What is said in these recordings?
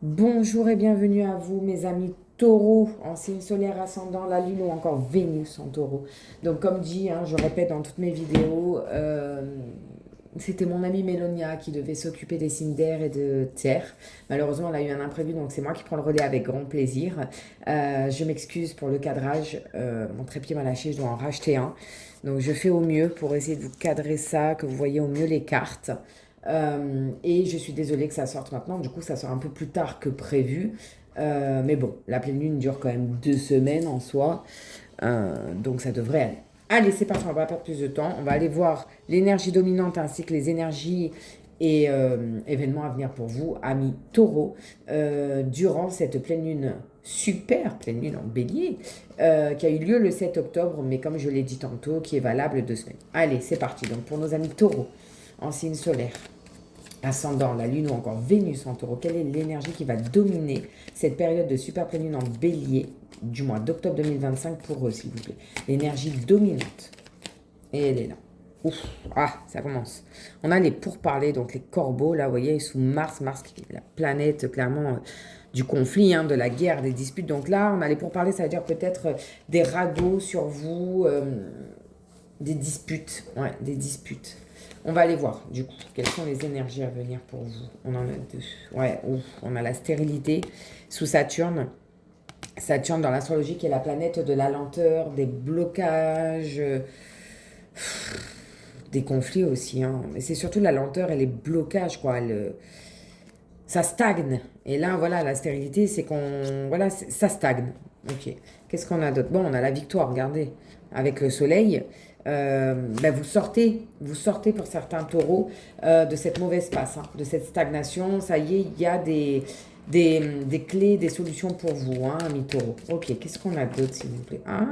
Bonjour et bienvenue à vous, mes amis taureaux, en signe solaire ascendant, la lune ou encore Vénus en taureau. Donc, comme dit, hein, je répète dans toutes mes vidéos, c'était mon amie Mélonia qui devait s'occuper des signes d'air et de terre. Malheureusement, elle a eu un imprévu, donc c'est moi qui prends le relais avec grand plaisir. Je m'excuse pour le cadrage, mon trépied m'a lâché, je dois en racheter un. Donc, je fais au mieux pour essayer de vous cadrer ça, que vous voyez au mieux les cartes. Et je suis désolée que ça sorte maintenant. Du coup, ça sort un peu plus tard que prévu. Mais bon, la pleine lune dure quand même 2 semaines en soi. Donc ça devrait aller. Allez, c'est parti, on va pas perdre plus de temps. On va aller voir l'énergie dominante ainsi que les énergies et événements à venir pour vous, amis taureaux, durant cette pleine lune, super pleine lune en bélier, qui a eu lieu le 7 octobre, mais comme je l'ai dit tantôt, qui est valable 2 semaines. Allez, c'est parti. Donc pour nos amis taureaux, en signe solaire, ascendant, la lune ou encore Vénus en taureau, quelle est l'énergie qui va dominer cette période de super pleine lune en bélier du mois d'octobre 2025 pour eux, s'il vous plaît? L'énergie dominante. Et elle est là. Ouf, ça commence. On a les pourparlers, donc les corbeaux, là, vous voyez, sous Mars, Mars qui est la planète, clairement, du conflit, hein, de la guerre, des disputes. Donc là, on a les pourparlers, ça veut dire peut-être des ragots sur vous, des disputes, ouais, des disputes. On va aller voir, du coup, quelles sont les énergies à venir pour vous. On en a deux. Ouais, ouf, on a la stérilité sous Saturne. Saturne, dans l'astrologie, qui est la planète de la lenteur, des blocages, des conflits aussi. Hein. Mais c'est surtout la lenteur et les blocages, quoi. Ça stagne. Et là, voilà, la stérilité, c'est qu'on... Voilà, ça stagne. Ok. Qu'est-ce qu'on a d'autre? Bon, on a la victoire, regardez. Avec le soleil, ben vous sortez pour certains taureaux de cette mauvaise passe, hein, de cette stagnation. Ça y est, il y a des clés, des solutions pour vous, hein, amis taureaux. Ok, qu'est-ce qu'on a d'autre, s'il vous plaît? Ah,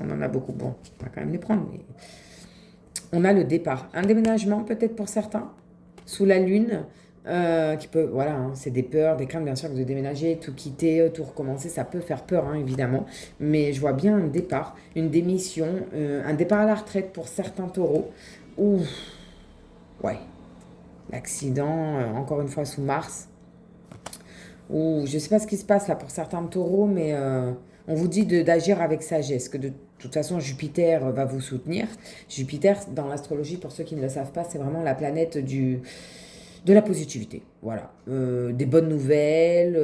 on en a beaucoup. Bon, on va quand même les prendre. Mais... On a le départ. Un déménagement, peut-être pour certains, sous la lune. Qui peut, voilà, hein, c'est des peurs, des craintes bien sûr de déménager, tout quitter, tout recommencer, ça peut faire peur hein, évidemment, mais je vois bien un départ, une démission, un départ à la retraite pour certains taureaux, ou ouais, l'accident, encore une fois sous Mars, ou je sais pas ce qui se passe là pour certains taureaux, mais on vous dit d'agir avec sagesse, que de toute façon Jupiter va vous soutenir. Jupiter dans l'astrologie, pour ceux qui ne le savent pas, c'est vraiment la planète de la positivité, voilà. Des bonnes nouvelles,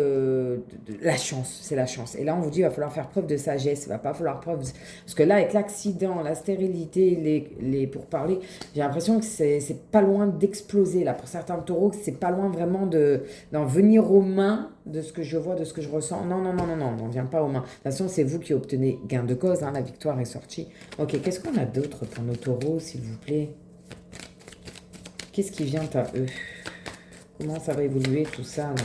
la chance, c'est la chance. Et là, on vous dit, il va falloir faire preuve de sagesse, il va pas falloir preuve... Parce que là, avec l'accident, la stérilité, pour parler, j'ai l'impression que c'est pas loin d'exploser, là. Pour certains taureaux, c'est pas loin vraiment d'en venir aux mains de ce que je vois, de ce que je ressens. Non, non, non, non, non, on n'en vient pas aux mains. De toute façon, c'est vous qui obtenez gain de cause, hein, la victoire est sortie. Ok, qu'est-ce qu'on a d'autre pour nos taureaux, s'il vous plaît? Qu'est-ce qui vient à eux? Comment ça va évoluer tout ça là?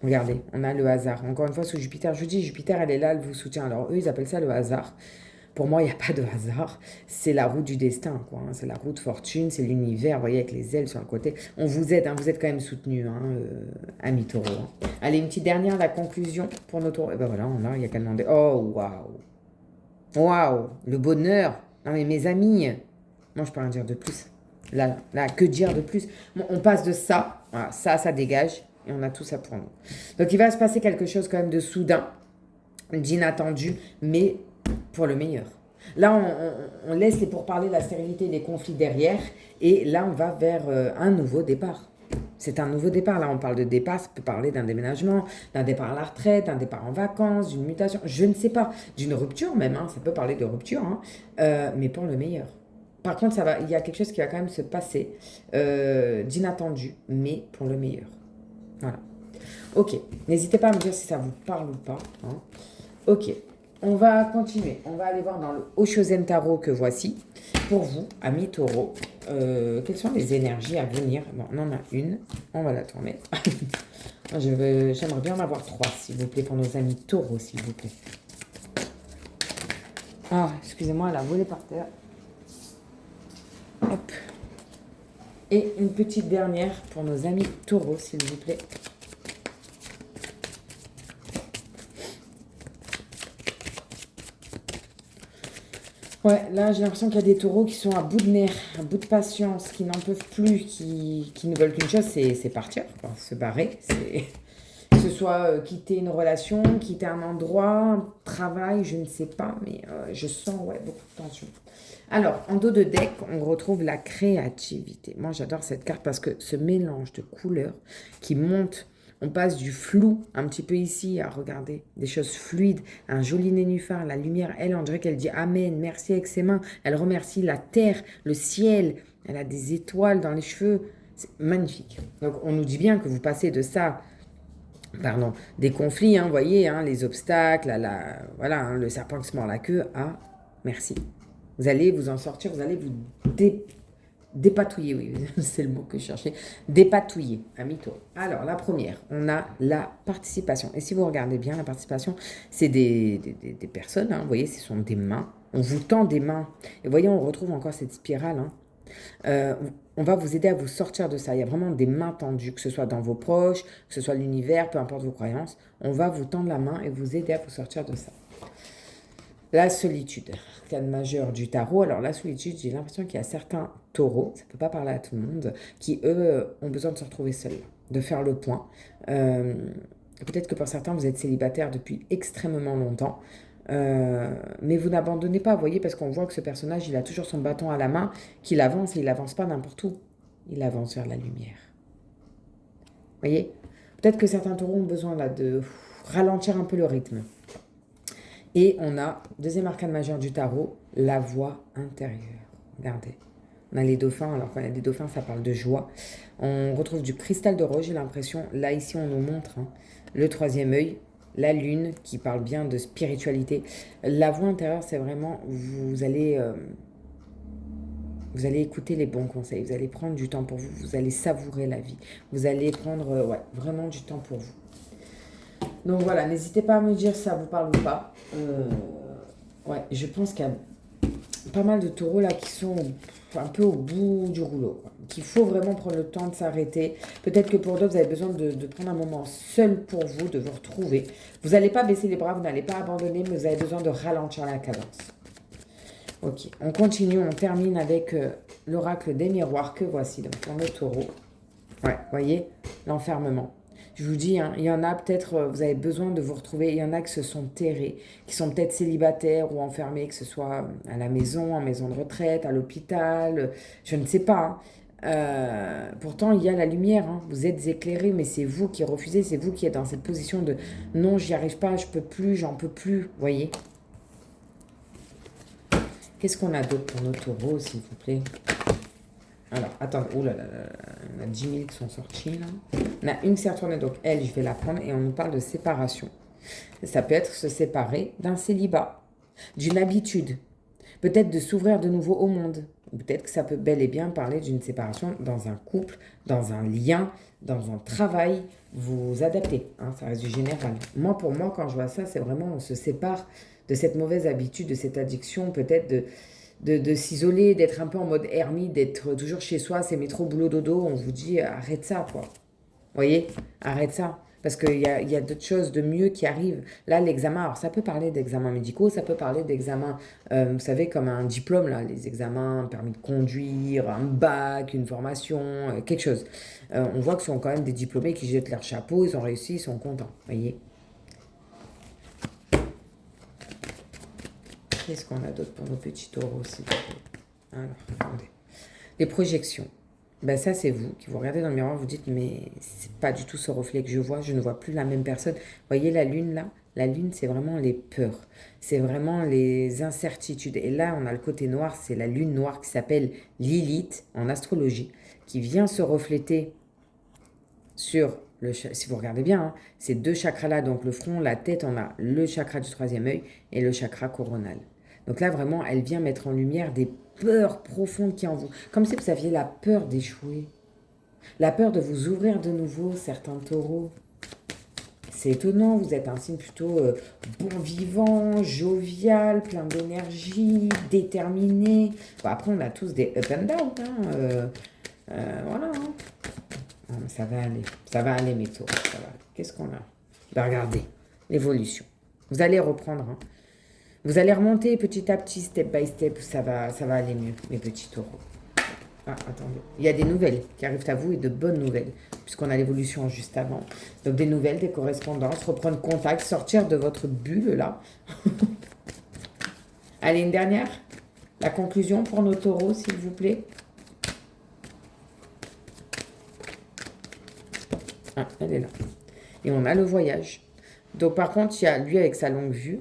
Regardez, on a le hasard. Encore une fois, sous Jupiter, je dis Jupiter, elle est là, elle vous soutient. Alors eux, ils appellent ça le hasard. Pour moi, il n'y a pas de hasard. C'est la roue du destin, quoi. Hein. C'est la roue de fortune, c'est l'univers, vous voyez, avec les ailes sur le côté. On vous aide, hein, vous êtes quand même soutenu, hein, amis taureaux. Hein. Allez, une petite dernière, la conclusion pour nos taureaux. Et ben voilà, il n'y a qu'à demander. Oh, waouh! Waouh! Le bonheur! Non mais mes amis, moi je peux rien dire de plus. Là, que dire de plus? Bon, on passe de ça, voilà, ça dégage, et on a tout ça pour nous. Donc il va se passer quelque chose quand même de soudain, d'inattendu, mais pour le meilleur. Là, on laisse les pourparlers, la stérilité, les conflits derrière, et là, on va vers un nouveau départ. C'est un nouveau départ. Là, on parle de départ, ça peut parler d'un déménagement, d'un départ à la retraite, d'un départ en vacances, d'une mutation, je ne sais pas, d'une rupture même, hein, ça peut parler de rupture, hein, mais pour le meilleur. Par contre, il y a quelque chose qui va quand même se passer d'inattendu, mais pour le meilleur. Voilà. Ok, n'hésitez pas à me dire si ça vous parle ou pas. Hein. Ok, on va continuer. On va aller voir dans le Oshozen Tarot que voici. Pour vous, amis taureaux, quelles sont les énergies à venir? Bon, on en a une. On va la tourner. J'aimerais bien en avoir 3, s'il vous plaît, pour nos amis taureaux, s'il vous plaît. Ah, excusez-moi, elle a volé par terre. Hop. Et une petite dernière pour nos amis taureaux, s'il vous plaît. Ouais, là j'ai l'impression qu'il y a des taureaux qui sont à bout de nerfs, à bout de patience, qui n'en peuvent plus, qui ne veulent qu'une chose, c'est partir, quoi, se barrer. Que ce soit quitter une relation, quitter un endroit, un travail, je ne sais pas, mais je sens ouais, beaucoup de tension. Alors, en dos de deck, on retrouve la créativité. Moi, j'adore cette carte parce que ce mélange de couleurs qui monte, on passe du flou un petit peu ici à regarder des choses fluides, un joli nénuphar, la lumière, elle, on dirait qu'elle dit Amen, merci avec ses mains, elle remercie la terre, le ciel, elle a des étoiles dans les cheveux, c'est magnifique. Donc, on nous dit bien que vous passez de ça pardon, des conflits, vous voyez, les obstacles, voilà, le serpent qui se mord la queue, merci. Vous allez vous en sortir, vous allez vous dépatouiller, oui, c'est le mot que je cherchais, dépatouiller, amito. Alors, la première, on a la participation. Et si vous regardez bien, la participation, c'est des personnes, vous voyez, ce sont des mains. On vous tend des mains. Et vous voyez, on retrouve encore cette spirale, on va vous aider à vous sortir de ça. Il y a vraiment des mains tendues, que ce soit dans vos proches, que ce soit l'univers, peu importe vos croyances. On va vous tendre la main et vous aider à vous sortir de ça. La solitude, arcane majeure du tarot. Alors la solitude, j'ai l'impression qu'il y a certains taureaux, ça ne peut pas parler à tout le monde, qui eux ont besoin de se retrouver seuls, de faire le point. Peut-être que pour certains, vous êtes célibataire depuis extrêmement longtemps. Mais vous n'abandonnez pas, vous voyez, parce qu'on voit que ce personnage, il a toujours son bâton à la main, qu'il avance et il n'avance pas n'importe où. Il avance vers la lumière. Vous voyez? Peut-être que certains taureaux ont besoin là de ralentir un peu le rythme. Et on a, deuxième arcane majeur du tarot, la voix intérieure. Regardez. On a les dauphins, alors quand il y a des dauphins, ça parle de joie. On retrouve du cristal de rose, j'ai l'impression. Là, ici, on nous montre le troisième œil, la lune, qui parle bien de spiritualité. La voix intérieure, c'est vraiment, vous allez écouter les bons conseils, vous allez prendre du temps pour vous, vous allez savourer la vie. Vous allez prendre vraiment du temps pour vous. Donc voilà, n'hésitez pas à me dire si ça vous parle ou pas. Je pense qu'il y a pas mal de taureaux là qui sont un peu au bout du rouleau. Qu'il faut vraiment prendre le temps de s'arrêter. Peut-être que pour d'autres, vous avez besoin de prendre un moment seul pour vous, de vous retrouver. Vous n'allez pas baisser les bras, vous n'allez pas abandonner, mais vous avez besoin de ralentir la cadence. Ok, on continue, on termine avec l'oracle des miroirs que voici donc pour le taureau. Ouais, vous voyez, l'enfermement. Je vous dis, il y en a peut-être, vous avez besoin de vous retrouver. Il y en a qui se sont terrés, qui sont peut-être célibataires ou enfermés, que ce soit à la maison, en maison de retraite, à l'hôpital, je ne sais pas. Pourtant, il y a la lumière. Vous êtes éclairés, mais c'est vous qui refusez, c'est vous qui êtes dans cette position de non, j'y arrive pas, je peux plus, j'en peux plus. Vous voyez? Qu'est-ce qu'on a d'autre pour nos taureaux, s'il vous plaît? Alors, attendez, oh là là là, on a 10 000 qui sont sortis là. On a une qui s'est retournée, donc elle, je vais la prendre et on nous parle de séparation. Ça peut être se séparer d'un célibat, d'une habitude, peut-être de s'ouvrir de nouveau au monde. Peut-être que ça peut bel et bien parler d'une séparation dans un couple, dans un lien, dans un travail. Vous adaptez, ça reste du général. Moi, pour moi, quand je vois ça, c'est vraiment on se sépare de cette mauvaise habitude, de cette addiction, peut-être de s'isoler, d'être un peu en mode ermite, d'être toujours chez soi, c'est métro, boulot, dodo, on vous dit arrête ça, quoi. Vous voyez? Arrête ça. Parce qu'il y a d'autres choses de mieux qui arrivent. Là, l'examen, alors ça peut parler d'examens médicaux, ça peut parler d'examens, vous savez, comme un diplôme, là, les examens, permis de conduire, un bac, une formation, quelque chose. On voit que ce sont quand même des diplômés qui jettent leur chapeau, ils ont réussi, ils sont contents. Vous voyez? Qu'est-ce qu'on a d'autre pour nos petits taureaux aussi? Alors, attendez. Les projections. Ben ça, c'est vous qui vous regardez dans le miroir, vous dites, mais c'est pas du tout ce reflet que je vois, je ne vois plus la même personne. Vous voyez la lune là? La lune, c'est vraiment les peurs, c'est vraiment les incertitudes. Et là, on a le côté noir, c'est la lune noire qui s'appelle Lilith en astrologie, qui vient se refléter sur si vous regardez bien, ces deux chakras-là, donc le front, la tête, on a le chakra du troisième œil et le chakra coronal. Donc là, vraiment, elle vient mettre en lumière des peurs profondes qui en vous. Comme si vous aviez la peur d'échouer. La peur de vous ouvrir de nouveau, certains taureaux. C'est étonnant, vous êtes un signe plutôt bon vivant, jovial, plein d'énergie, déterminé. Bon, après, on a tous des up and down. Voilà. Non, mais ça va aller mes taureaux. Qu'est-ce qu'on a? Ben, regardez, l'évolution. Vous allez reprendre. Vous allez remonter petit à petit, step by step, ça va aller mieux, mes petits taureaux. Ah, attendez. Il y a des nouvelles qui arrivent à vous et de bonnes nouvelles, puisqu'on a l'évolution juste avant. Donc des nouvelles, des correspondances, reprendre contact, sortir de votre bulle là. Allez, une dernière. La conclusion pour nos taureaux, s'il vous plaît. Ah, elle est là. Et on a le voyage. Donc par contre, il y a lui avec sa longue vue.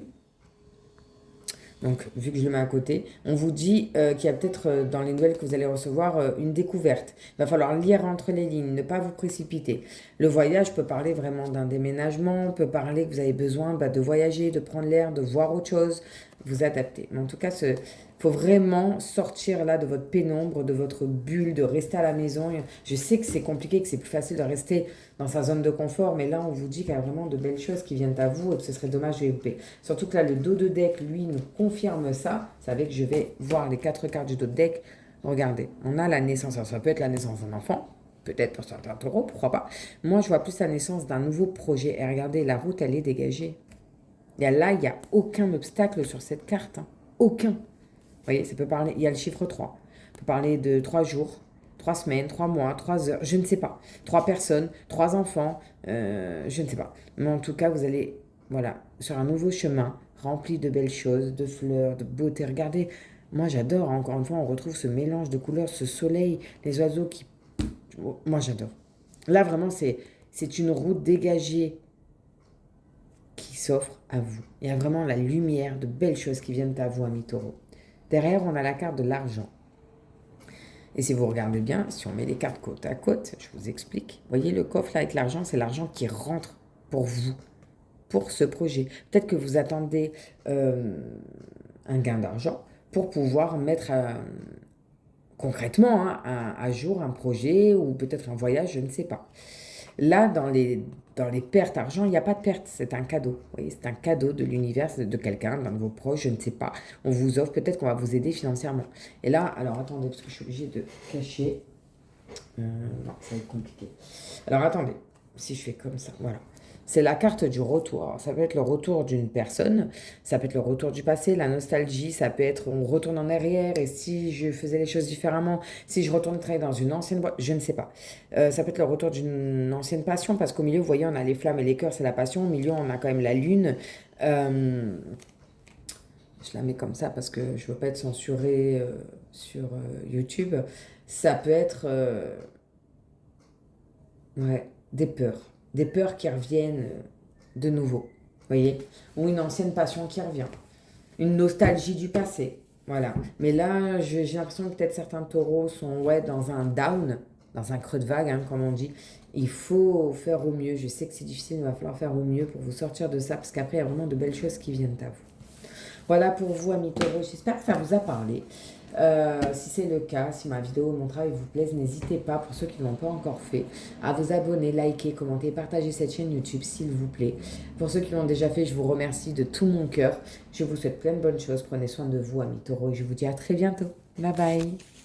Donc, vu que je le mets à côté, on vous dit qu'il y a peut-être dans les nouvelles que vous allez recevoir une découverte. Il va falloir lire entre les lignes, ne pas vous précipiter. Le voyage peut parler vraiment d'un déménagement, peut parler que vous avez besoin de voyager, de prendre l'air, de voir autre chose, vous adapter. Mais en tout cas, il faut vraiment sortir là de votre pénombre, de votre bulle, de rester à la maison. Je sais que c'est compliqué, que c'est plus facile de rester dans sa zone de confort, mais là, on vous dit qu'il y a vraiment de belles choses qui viennent à vous et que ce serait dommage de les louper. Surtout que là, le dos de deck, lui, nous confirme ça. Vous savez que je vais voir les 4 cartes du dos de deck. Regardez, on a la naissance. Alors, ça peut être la naissance d'un enfant, peut-être pour certains taureaux, pourquoi pas. Moi, je vois plus la naissance d'un nouveau projet. Et regardez, la route, elle est dégagée. Il n'y a aucun obstacle sur cette carte. Hein. Aucun. Vous voyez, ça peut parler, il y a le chiffre 3. Ça peut parler de 3 jours, 3 semaines, 3 mois, 3 heures, je ne sais pas. 3 personnes, 3 enfants, je ne sais pas. Mais en tout cas, vous allez, voilà, sur un nouveau chemin, rempli de belles choses, de fleurs, de beauté. Regardez, moi j'adore, encore une fois, on retrouve ce mélange de couleurs, ce soleil, les oiseaux qui... Moi j'adore. Là, vraiment, c'est une route dégagée qui s'offre à vous. Il y a vraiment la lumière, de belles choses qui viennent à vous, amis taureaux. Derrière, on a la carte de l'argent. Et si vous regardez bien, si on met les cartes côte à côte, je vous explique. Voyez le coffre là avec l'argent, c'est l'argent qui rentre pour vous, pour ce projet. Peut-être que vous attendez un gain d'argent pour pouvoir mettre concrètement à jour un projet ou peut-être un voyage, je ne sais pas. Là, dans les pertes d'argent, il n'y a pas de perte, c'est un cadeau. Vous voyez, c'est un cadeau de l'univers, de quelqu'un, d'un de vos proches, je ne sais pas. On vous offre, peut-être qu'on va vous aider financièrement. Et là, alors attendez, parce que je suis obligée de cacher. Non, ça va être compliqué. Alors attendez, si je fais comme ça, voilà. C'est la carte du retour. Alors, ça peut être le retour d'une personne, ça peut être le retour du passé, la nostalgie, ça peut être on retourne en arrière et si je faisais les choses différemment, si je retourne travailler dans une ancienne boîte, je ne sais pas. Ça peut être le retour d'une ancienne passion parce qu'au milieu, vous voyez, on a les flammes et les cœurs, c'est la passion. Au milieu, on a quand même la lune. Je la mets comme ça parce que je ne veux pas être censurée sur YouTube. Ça peut être des peurs. Des peurs qui reviennent de nouveau, vous voyez, ou une ancienne passion qui revient, une nostalgie du passé, voilà. Mais là, j'ai l'impression que peut-être certains taureaux sont dans un down, dans un creux de vague, hein, comme on dit. Il faut faire au mieux. Je sais que c'est difficile, mais il va falloir faire au mieux pour vous sortir de ça, parce qu'après, il y a vraiment de belles choses qui viennent à vous. Voilà pour vous, amis taureaux. J'espère que ça vous a parlé. Si c'est le cas, si ma vidéo, mon travail vous plaise, n'hésitez pas, pour ceux qui ne l'ont pas encore fait, à vous abonner, liker, commenter, partager cette chaîne YouTube, s'il vous plaît. Pour ceux qui l'ont déjà fait, je vous remercie de tout mon cœur. Je vous souhaite plein de bonnes choses. Prenez soin de vous, amis taureaux, et je vous dis à très bientôt. Bye bye.